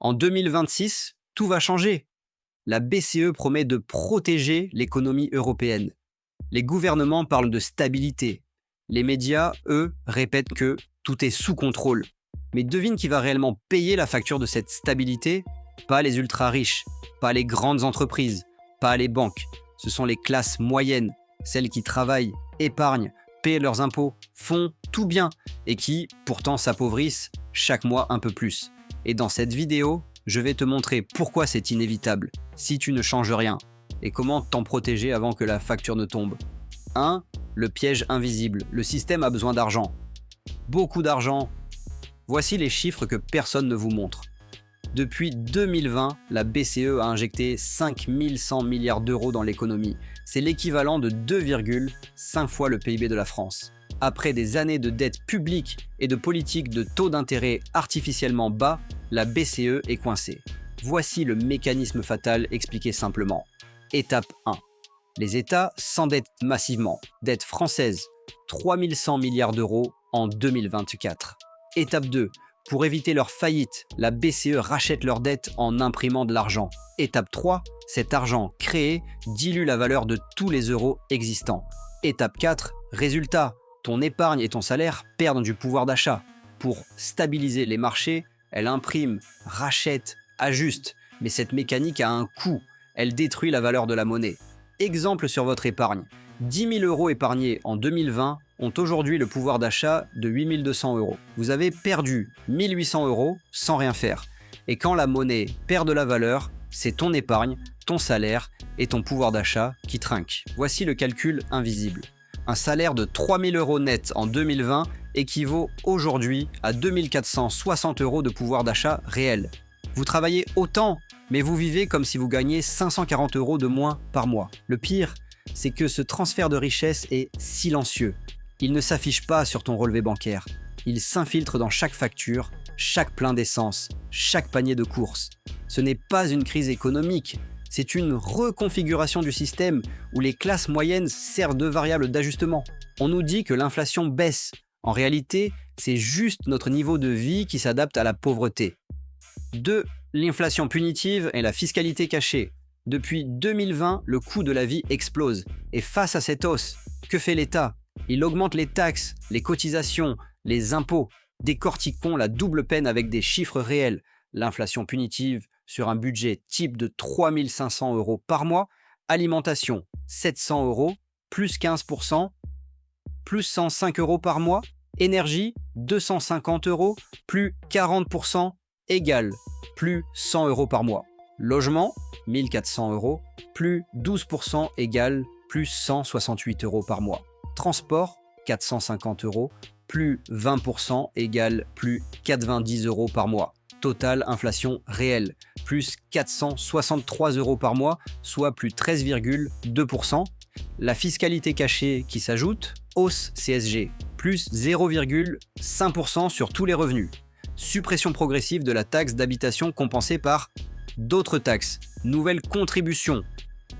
En 2026, tout va changer. La BCE promet de protéger l'économie européenne. Les gouvernements parlent de stabilité. Les médias, eux, répètent que tout est sous contrôle. Mais devine qui va réellement payer la facture de cette stabilité? Pas les ultra-riches, pas les grandes entreprises, pas les banques. Ce sont les classes moyennes, celles qui travaillent, épargnent, paient leurs impôts, font tout bien et qui, pourtant, s'appauvrissent chaque mois un peu plus. Et dans cette vidéo, je vais te montrer pourquoi c'est inévitable, si tu ne changes rien, et comment t'en protéger avant que la facture ne tombe. 1. Le piège invisible. Le système a besoin d'argent. Beaucoup d'argent. Voici les chiffres que personne ne vous montre. Depuis 2020, la BCE a injecté 5100 milliards d'euros dans l'économie. C'est l'équivalent de 2,5 fois le PIB de la France. Après des années de dette publique et de politiques de taux d'intérêt artificiellement bas, la BCE est coincée. Voici le mécanisme fatal expliqué simplement. Étape 1. Les États s'endettent massivement. Dette française, 3100 milliards d'euros en 2024. Étape 2. Pour éviter leur faillite, la BCE rachète leurs dettes en imprimant de l'argent. Étape 3. Cet argent créé dilue la valeur de tous les euros existants. Étape 4. Résultat. Ton épargne et ton salaire perdent du pouvoir d'achat. Pour stabiliser les marchés, elle imprime, rachète, ajuste. Mais cette mécanique a un coût. Elle détruit la valeur de la monnaie. Exemple sur votre épargne. 10 000 euros épargnés en 2020 ont aujourd'hui le pouvoir d'achat de 8 200 euros. Vous avez perdu 1 800 euros sans rien faire. Et quand la monnaie perd de la valeur, c'est ton épargne, ton salaire et ton pouvoir d'achat qui trinquent. Voici le calcul invisible. Un salaire de 3 000 euros net en 2020 équivaut aujourd'hui à 2 460 euros de pouvoir d'achat réel. Vous travaillez autant, mais vous vivez comme si vous gagniez 540 euros de moins par mois. Le pire, c'est que ce transfert de richesse est silencieux. Il ne s'affiche pas sur ton relevé bancaire. Il s'infiltre dans chaque facture, chaque plein d'essence, chaque panier de courses. Ce n'est pas une crise économique, c'est une reconfiguration du système où les classes moyennes servent de variable d'ajustement. On nous dit que l'inflation baisse. En réalité, c'est juste notre niveau de vie qui s'adapte à la pauvreté. 2. L'inflation punitive et la fiscalité cachée. Depuis 2020, le coût de la vie explose. Et face à cette hausse, que fait l'État? Il augmente les taxes, les cotisations, les impôts. Décortiquons la double peine avec des chiffres réels. L'inflation punitive sur un budget type de 3 500 euros par mois. Alimentation, 700 euros, plus 15%, plus 105 euros par mois. Énergie, 250 euros, plus 40%, égale plus 100 euros par mois. Logement, 1400 euros, plus 12% égale plus 168 euros par mois. Transport, 450 euros, plus 20% égale plus 90 euros par mois. Total inflation réelle, plus 463 euros par mois, soit plus 13,2%. La fiscalité cachée qui s'ajoute, hausse CSG, plus 0,5% sur tous les revenus. Suppression progressive de la taxe d'habitation compensée par d'autres taxes, nouvelles contributions,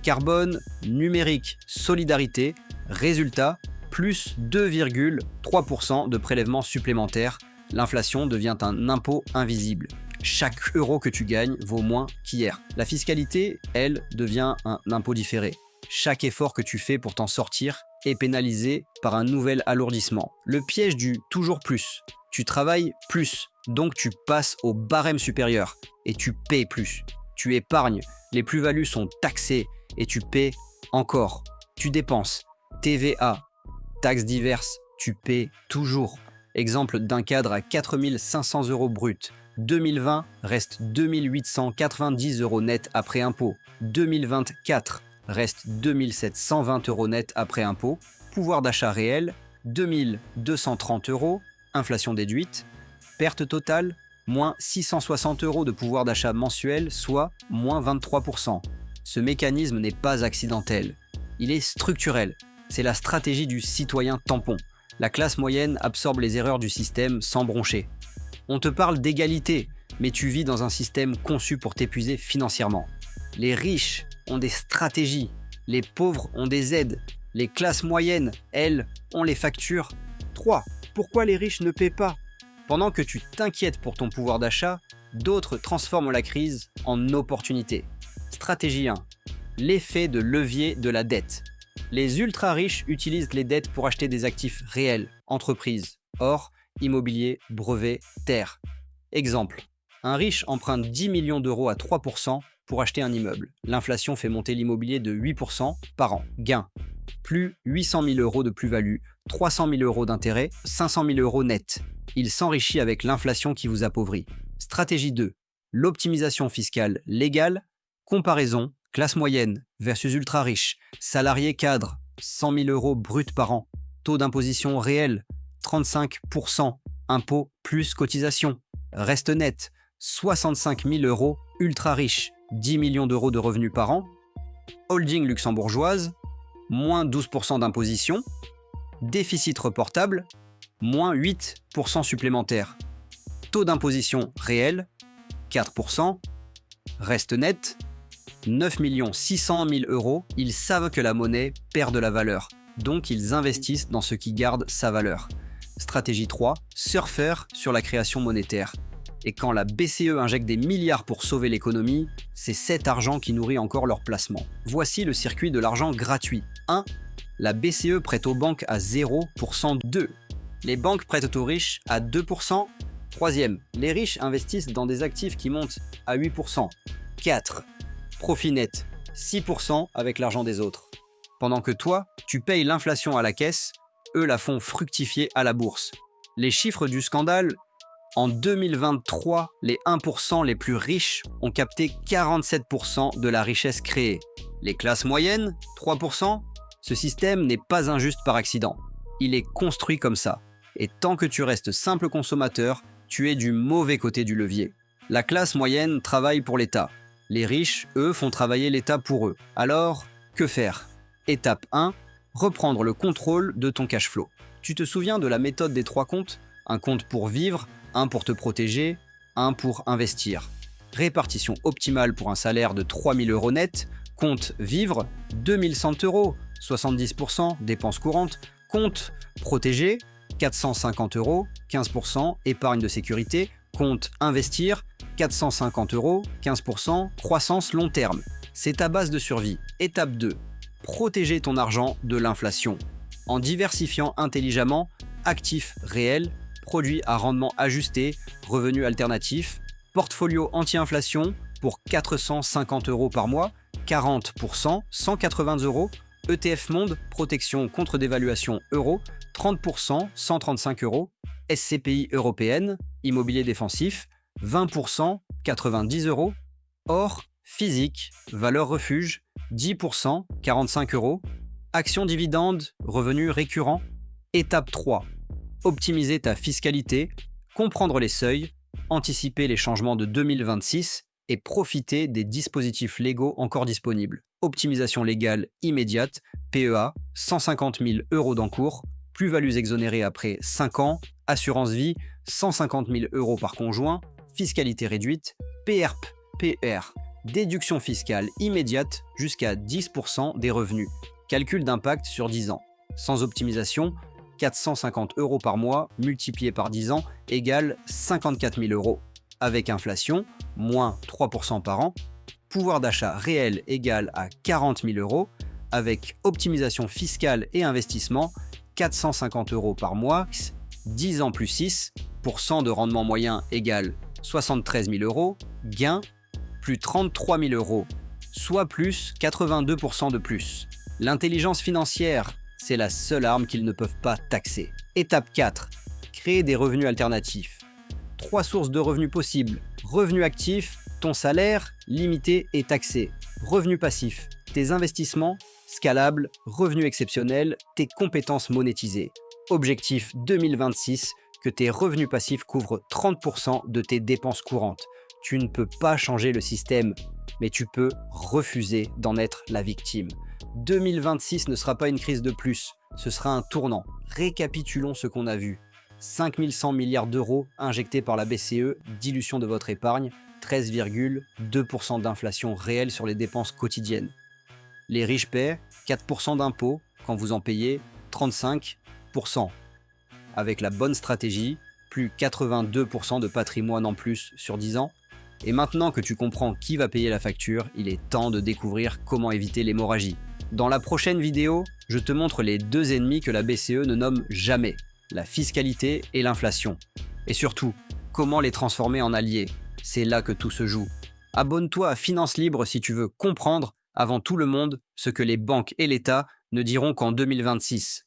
carbone, numérique, solidarité, résultat, plus 2,3% de prélèvements supplémentaires. L'inflation devient un impôt invisible. Chaque euro que tu gagnes vaut moins qu'hier. La fiscalité, elle, devient un impôt différé. Chaque effort que tu fais pour t'en sortir est pénalisé par un nouvel alourdissement. Le piège du toujours plus. Tu travailles plus, donc tu passes au barème supérieur et tu paies plus. Tu épargnes, les plus-values sont taxées et tu paies encore. Tu dépenses, TVA, taxes diverses, tu paies toujours. Exemple d'un cadre à 4 500 euros brut. 2020 reste 2 890 euros net après impôt. 2024 reste 2 720 euros net après impôt. Pouvoir d'achat réel, 2 230 euros. Inflation déduite. Perte totale, moins 660 euros de pouvoir d'achat mensuel, soit moins 23%. Ce mécanisme n'est pas accidentel. Il est structurel. C'est la stratégie du citoyen tampon. La classe moyenne absorbe les erreurs du système sans broncher. On te parle d'égalité, mais tu vis dans un système conçu pour t'épuiser financièrement. Les riches ont des stratégies, les pauvres ont des aides, les classes moyennes, elles, ont les factures. 3. Pourquoi les riches ne paient pas? Pendant que tu t'inquiètes pour ton pouvoir d'achat, d'autres transforment la crise en opportunité. Stratégie 1. L'effet de levier de la dette. Les ultra-riches utilisent les dettes pour acheter des actifs réels, entreprises, or, immobilier, brevets, terres. Exemple. Un riche emprunte 10 millions d'euros à 3% pour acheter un immeuble. L'inflation fait monter l'immobilier de 8% par an. Gain. Plus 800 000 euros de plus-value, 300 000 euros d'intérêt, 500 000 euros net. Il s'enrichit avec l'inflation qui vous appauvrit. Stratégie 2. L'optimisation fiscale légale. Comparaison. Classe moyenne versus ultra-riche. Salarié cadre. 100 000 euros brut par an. Taux d'imposition réel. 35%. Impôt plus cotisation. Reste net. 65 000 euros ultra-riche. 10 millions d'euros de revenus par an. Holding luxembourgeoise. Moins 12% d'imposition. Déficit reportable. Moins 8% supplémentaire. Taux d'imposition réel. 4%. Reste net. 9 600 000 euros. Ils savent que la monnaie perd de la valeur. Donc ils investissent dans ce qui garde sa valeur. Stratégie 3. Surfer sur la création monétaire. Et quand la BCE injecte des milliards pour sauver l'économie, c'est cet argent qui nourrit encore leur placement. Voici le circuit de l'argent gratuit. 1. La BCE prête aux banques à 0%. 2. Les banques prêtent aux riches à 2%. 3e. Les riches investissent dans des actifs qui montent à 8%. 4. Profit net. 6% avec l'argent des autres. Pendant que toi, tu payes l'inflation à la caisse, eux la font fructifier à la bourse. Les chiffres du scandale. En 2023, les 1% les plus riches ont capté 47% de la richesse créée. Les classes moyennes, 3%. Ce système n'est pas injuste par accident. Il est construit comme ça. Et tant que tu restes simple consommateur, tu es du mauvais côté du levier. La classe moyenne travaille pour l'État. Les riches, eux, font travailler l'État pour eux. Alors, que faire ? Étape 1. Reprendre le contrôle de ton cash flow. Tu te souviens de la méthode des 3 comptes ? Un compte pour vivre, un pour te protéger, un pour investir. Répartition optimale pour un salaire de 3 000 euros net. Compte vivre, 2 100 euros, 70% dépenses courantes. Compte protéger, 450 euros, 15% épargne de sécurité. Compte investir, 450 euros, 15% croissance long terme. C'est ta base de survie. Étape 2. Protéger ton argent de l'inflation. En diversifiant intelligemment, actifs réels, produits à rendement ajusté, revenus alternatifs, portfolio anti-inflation pour 450 euros par mois, 40%, 180 euros, ETF Monde, protection contre dévaluation euro, 30%, 135 euros, SCPI européenne, immobilier défensif, 20%, 90 euros, or physique, valeur refuge, 10%, 45 euros, action dividende, revenu récurrent. Étape 3. Optimiser ta fiscalité, comprendre les seuils, anticiper les changements de 2026 et profiter des dispositifs légaux encore disponibles. Optimisation légale immédiate, PEA, 150 000 euros d'encours, plus-values exonérées après 5 ans, assurance vie, 150 000 euros par conjoint, fiscalité réduite, PERP, PR, déduction fiscale immédiate jusqu'à 10% des revenus, calcul d'impact sur 10 ans. Sans optimisation, 450 euros par mois multiplié par 10 ans égale 54 000 euros. Avec inflation, moins 3% par an, pouvoir d'achat réel égal à 40 000 euros. Avec optimisation fiscale et investissement, 450 euros par mois, 10 ans plus 6% de rendement moyen égale 73 000 euros. Gain, plus 33 000 euros, soit plus 82% de plus. L'intelligence financière, c'est la seule arme qu'ils ne peuvent pas taxer. Étape 4. Créer des revenus alternatifs. 3 sources de revenus possibles. Revenu actif, ton salaire, limité et taxé. Revenu passif, tes investissements, scalables, revenus exceptionnels, tes compétences monétisées. Objectif 2026, que tes revenus passifs couvrent 30% de tes dépenses courantes. Tu ne peux pas changer le système, mais tu peux refuser d'en être la victime. 2026 ne sera pas une crise de plus, ce sera un tournant. Récapitulons ce qu'on a vu. 5 100 milliards d'euros injectés par la BCE, dilution de votre épargne, 13,2% d'inflation réelle sur les dépenses quotidiennes. Les riches paient 4% d'impôts quand vous en payez 35%. Avec la bonne stratégie, plus 82% de patrimoine en plus sur 10 ans. Et maintenant que tu comprends qui va payer la facture, il est temps de découvrir comment éviter l'hémorragie. Dans la prochaine vidéo, je te montre les deux ennemis que la BCE ne nomme jamais, la fiscalité et l'inflation. Et surtout, comment les transformer en alliés. C'est là que tout se joue. Abonne-toi à Finance Libre si tu veux comprendre, avant tout le monde, ce que les banques et l'État ne diront qu'en 2026.